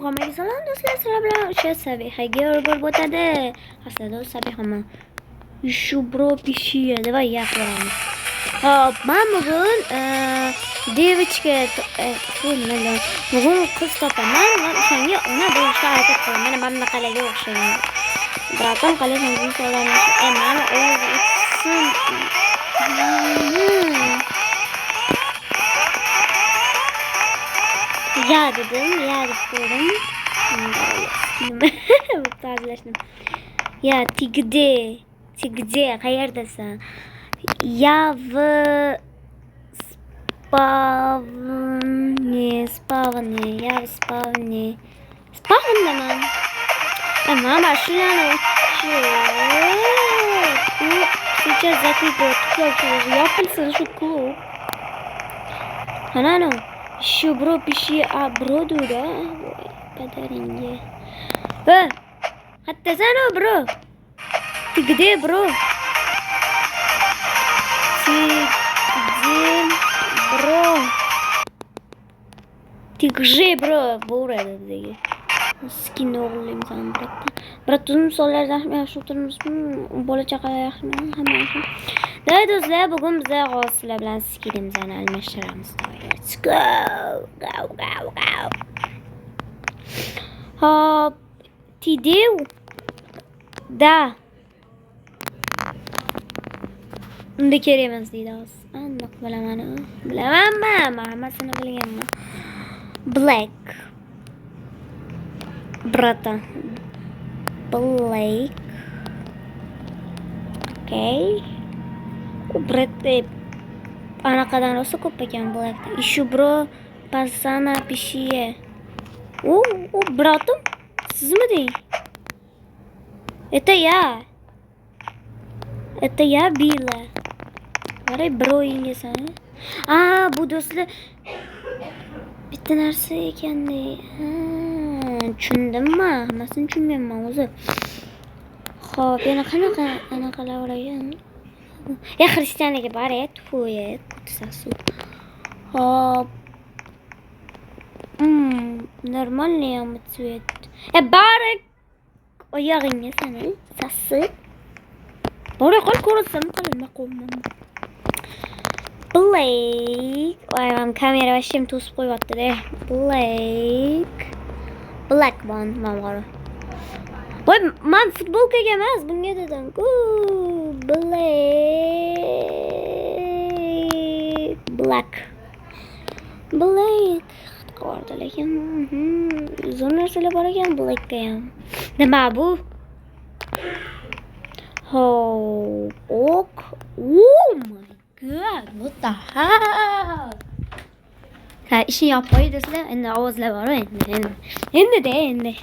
Hammaga salom do'stlar, sizlar bilan o'sha Sabihaga o'rgilib o'tadi. Aslida u Sabihami. Shu bro pishiya deb gapiramiz. Hop, men bugun девочка bugun qiz topaman va o'shanga ona bo'lishga harakat qilaman. Mana men bunaqalarga o'xshayman. Bratim qalay so'zlarni mana ya dedim, ya dedim. Ya tigde qayerdasan? Я в спавне, я в спавне. Спавнdaman. Tamam, başlayalım. Сейчас закрепит клуб. Yapılsın şu klub. Hanano. Şu bro pişi bro dura. Padaringe. Hatta sen o bro. Tigde bro. Tigre bro. Burada dedi. Skin o'g'irlayman san bratdan. Brat uzun sonlarda yaxshi o'tiribmizmi? Bola chaqalar yaxshimi? Hamma yaxshi. Davay do'stlar, bugun biz g'oslar bilan skinimizni almashtiramiz. Let's go. Hop. Tidev. Da. Unda kerak emas deydi hozir. Aniq bilaman. Bilamanmi? Hammasini bilganman. Black. Brata. Blake. Okay. Brata. Anaqadan rosa ko'p ekan Black. Ishu bro pasana pishiye. Bratim. Sizmi deng? Это я Bila. Qaray broyingisan. Bu do'stlar bitta narsa ekanda. Tushundimmi? Hammasini tushunmayman o'zi. Xo'p, yana qanaqa anaqalar bor ekan? Ya xristianlarga boret, qo'yet, kutsasu. Xo'p. Нормальный цвет. Барик. Oyog'ingga sana sassiq. Bora qol ko'rsam qalma qo'ymam. Blake. Ayam kamera vashim to'sib qo'yapti-da. Black one mamg'aro. Voy, men futbolkaga emas, bunga dedim. Black. Qorda lekin zo'r narsalar bor ekan Blackga ham. Nima bu? Oh my god, what the hell? İşini yapmayı do'stlar, endi ovozlar bor endi.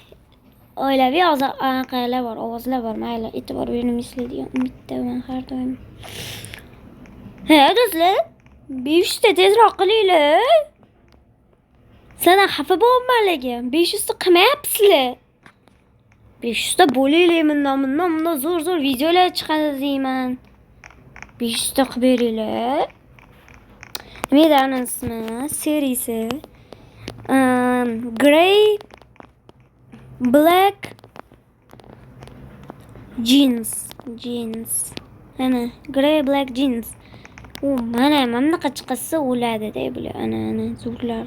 Oilaviy anaqalar bor, ovozlar bor, mayli, e'tibor bermaysiz degan umiddaman har doim. Do'stlar, 500 ta tezroq qilinglar. Sana xafa bo'lmayman lekin 500 ta qilmayapsizlar. 500 ta bo'linglar, bundan zo'r videolar chiqadi deyman. 500 ta qilib beringlar. Nima edi ismi? Seriyasi. Grey Black Jeans. Ana, Grey Black Jeans. Mana bunaqa chiqsa o'ladi-da bular. Ana, zo'rlar.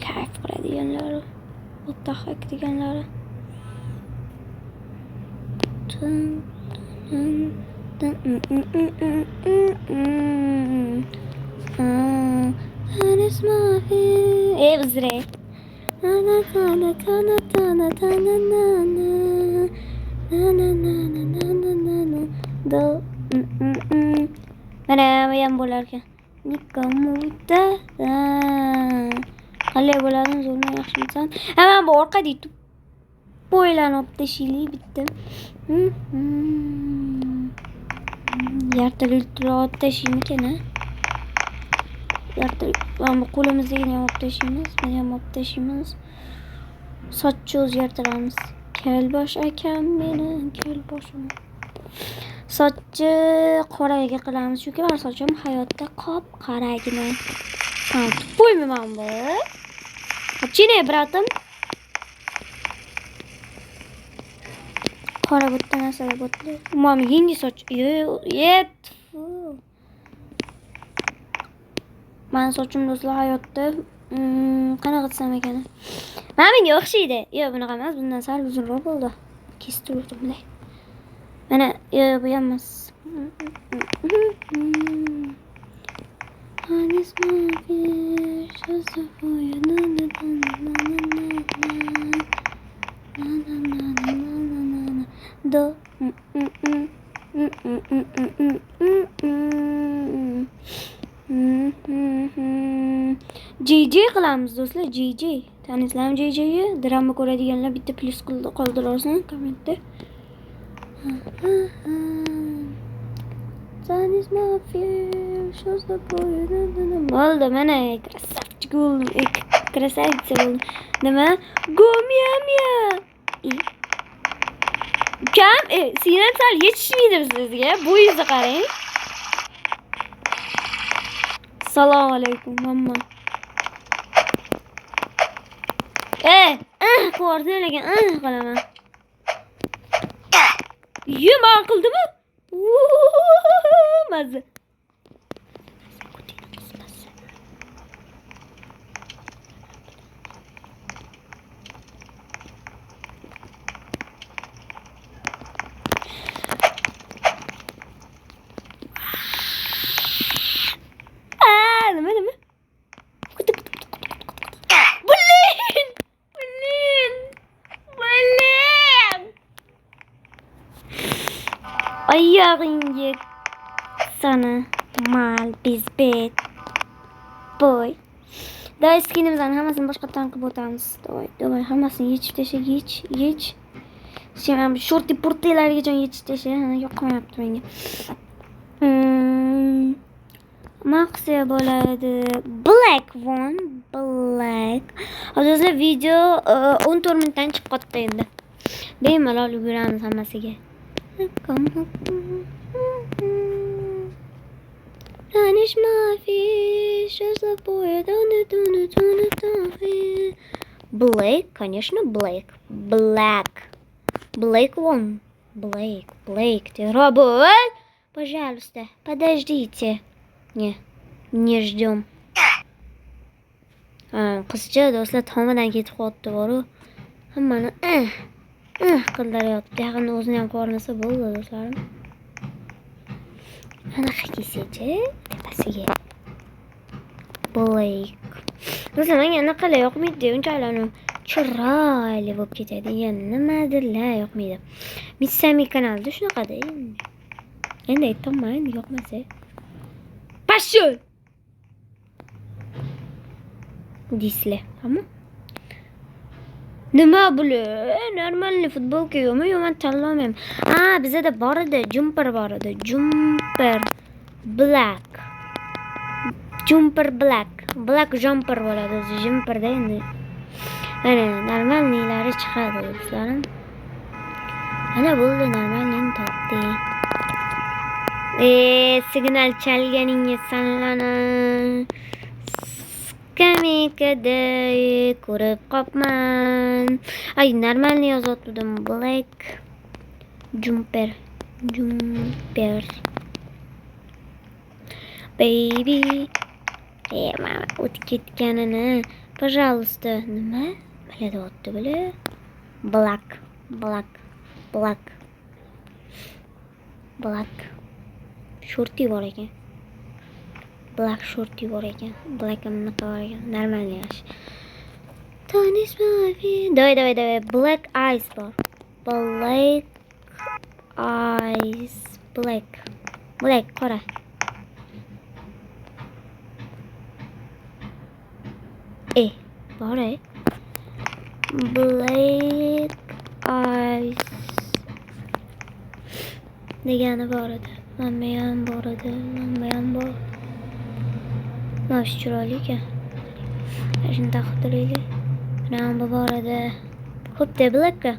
Kayf qiladiganlar. What the heck deganlar. Bizre. Mana ham bo'larkan. Nikomuda. Qalay bo'ladimi, zo'rmi, yaxshimisan? Mana bu orqada yutib bo'ylanib tashiylik bitta. Yartilib tashiymikan, ha? Mana bu qo'limizdagini ham olib tashiymiz, buni ham olib tashiymiz. Sochni o'zgartiramiz. Kelbosh akam meni, kelboshim. Sochni qoraga qilamiz, chunki men sochim hayotda qop-qoragina. Qo'ymayman bu. Chine bratim. Qora bo'tdan asal bo'tdi. Mami yangi soch. Yet. Men sochim do'stlar hayotda qanaqa qilsam ekan? Mana menga o'xshaydi. Yo'q, bunaqa emas. Bundan sal uzunroq bo'ldi. Kestirdim bunday. Mana bu ham emas. Do. JJ qilamiz do'stlar, JJ. Tanisizlarmi JJ'ni? Drama ko'radiganlar bitta plus qoldirarsan kommentda. Tanis mafia, shows the boy. Bo'ldi, mana krasavchik bo'ldim. Krasavitsa bo'ldim. Nima? Gomyamya. Kam, sinam sal yetishmaydi sizga. Bo'yingizni qarang. Assalomu alaykum, mamma. Ko'rdin lekin qilaman. Yema qildimi? Mazza. Nima? Ayağınca sana mal bizbet boy. Daha eskinimizden hammasini boshqatdan qilib o'tamiz. Davay, hammasini yechib tasha, yech. Şimdi shorti portilargacha yechib tasha, yoqmayapti menga. Maxia bo'ladi. Black one, black. Hozir video 14 minutdan chiqib qoldi endi. Bemalol yuguramiz hammasiga. Tanish mafiş, Black, конечно, Black. Black one. Black. Робот, пожалуйста, подождите. Не ждем. Qizcha do'stlar tomidan ketib qolibdi boru. Hammani qildiryapti. Yaqinda o'zini ham ko'rmasa bo'ldi do'stlarim. Anaqa kiysachi tepasiga. Black. Do'stlar, menga anaqalar yoqmaydi. Unchalarni chiroyli bo'lib ketadi. Yani nimadirlar yoqmaydi. Missami kanalda shunaqada endi. Endi aytmayman, yoqmasa. Pashul. Disle, tamam? Nima bulu? Normalni futbolka yo'qmi? Yo'q, men tanlamayman. Bizda bor edi, jumper bor edi. Jumper black. Black jumper bo'ladi o'zi, jumperda endi. Mana normalnilari chiqadi do'stlarim. Ana bo'ldi, normalni topdi. Signal chalganingiz sanlana. Skamikada ko'rib qopman. Ay, normalni yozotdim. Black jumper. Baby. Mama o'tib ketganini. Пожалуйста, nima? Biladi o'tdi bile. Black. Shorty bor ekan. Black shorty bor ekan. Black anaqa bor ekan. Normalni yaxshi. Tanishmaymi? Давай. Black eyes bor. Black qora. Bor Black eyes degani bor edi. Mana ham bor edi. Mana shu chiroyli ekan. Shuni taqib turaylik. Mana bor edi. Xo'p, Blackka.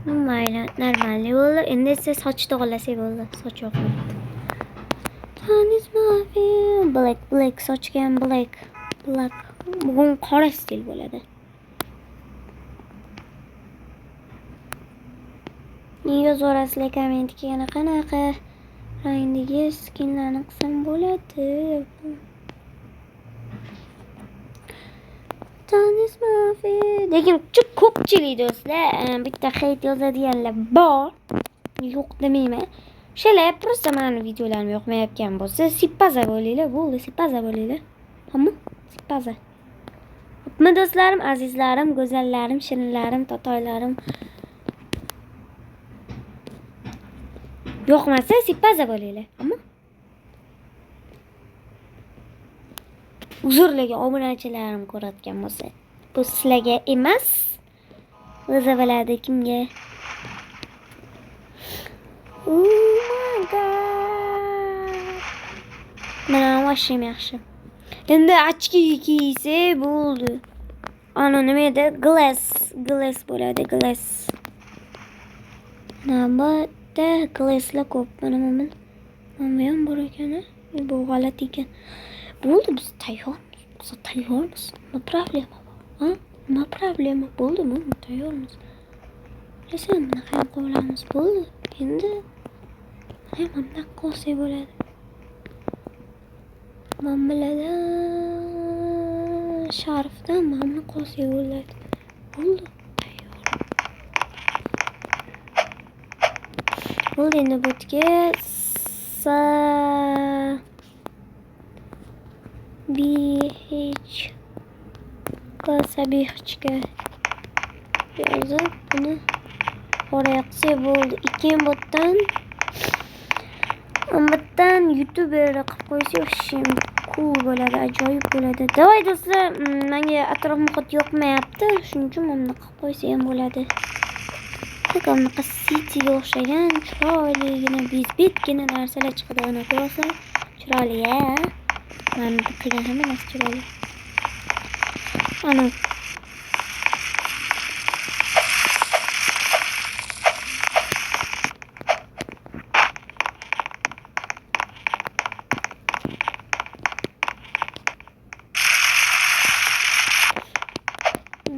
Mayli, normalni bo'ldi. Endi esa soch to'g'rilasak bo'ldi. Soch yo'qmaydi. Tanis mafi. Black sochga ham black. Bugun qora stil bo'ladi. Yozasizlar kommentga yana qanaqa rangdagi skinlarni qilsam bo'ladi. Lekin ko'pchilik do'stlar bitta hate yozadiganlar bor. Yo'q demayman. O'shalar просто meni videolarim yoqmayotgan bo'lsa, sipaza bo'linglar, bo'ldi, sipaza bo'linglar. Hamma sipaza. Xo'pmi do'stlarim, azizlarim, go'zallarim, shirinlarim, totoylarim. Yoqmasa sipaza bo'linglar. Hamma uzrlarga obunachilarim ko'rayotgan bo'lsa, bu sizlarga emas. O'zi biladi kimga. Oh my god. Mana mashina yaxshi. Endi ochki kiysa bo'ldi. Ana nima edi? Glass bo'ladi, glass. Navbatda glasslar ko'p. Mana ham bor ekan. Bu g'alati ekan. Bo'ldi, biz tayyormiz. Biz tayyormiz. Nima problema bor? Ha? Nima problema bo'ldimi? Tayyormiz. Bilasan, bunaqa ham qilamiz. Bo'ldi. Endi mana qolsa bo'ladi. Mamalardan sharfdan mana qolsa bo'ladi. Bo'ldi. Tayyor. Bo'ldi, endi botga Sabihga yozib buni oraya qilsak bo'ldi. Ikkin botdan YouTuber qilib qo'ysak shim cool bo'ladi, ajoyib bo'ladi. Davay do'stlar, menga atrof muhit yoqmayapti, shuning uchun buni qilib qo'ysa ham bo'ladi. Bunaqa cityga o'xshagan chiroyligina, bezbetgina narsalar chiqadi. Uni ko'rsa chiroyli-ya. Men qilgan hamma narsa chiroyli. Ana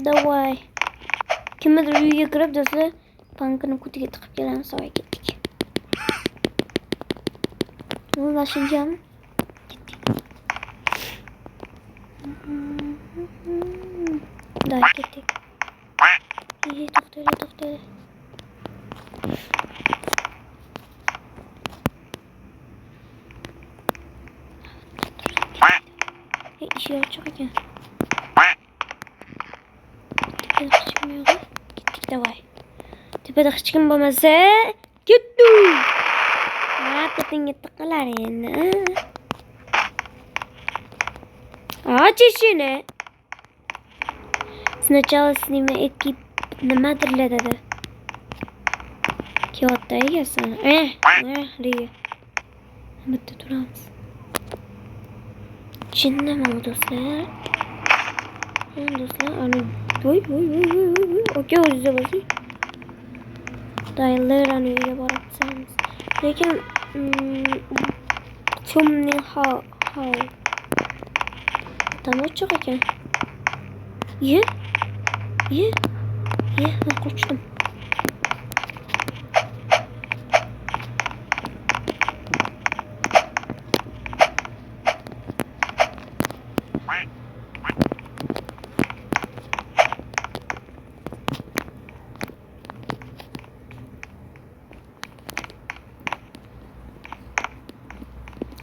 davay. Kimdir uyiga kirib do'stlar, pankini kutiga tiqib kelamiz, so'y ketdik. Bu mashinjam. Day ketdik. To'xtadi. İşi açık ekan. Ketdik davay. Tepada hech kim bo'lmasa, ketdik. Tetingga tiqilar endi. Очищение. Сначала снимай экип nimadirlar dedi. Kiyotda egasan. Riga. Bitta turamiz. Chinnami do'stlar? Do'stlar, ana voy. Aka o'ziga bosing. Daylar ana uyga boramiz. Lekin chumni ha. Tamam ochiq ekan. Ye, men qochdim.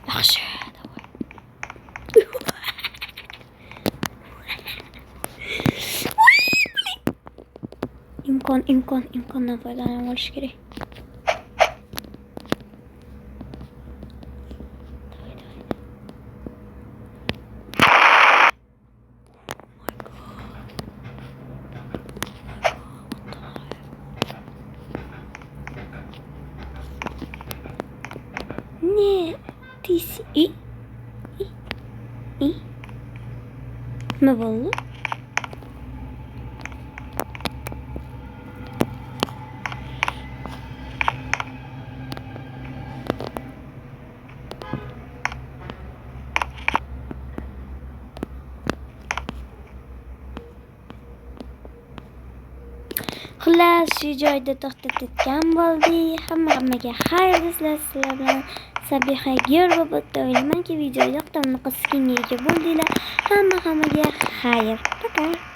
Yaxshi. imkondan foydalanib olish kerak. Ne? Tisi ne oldu? Xullas, shu joyda to'xtatgan bo'ldik. Hammaga xayr do'stlar, sizlar bilan Sabiha Gyo'rova bo'pti. O'ylaymanki video yoqdi, uni qisqinga ega bo'ldinglar. Hammaga xayr. Пока.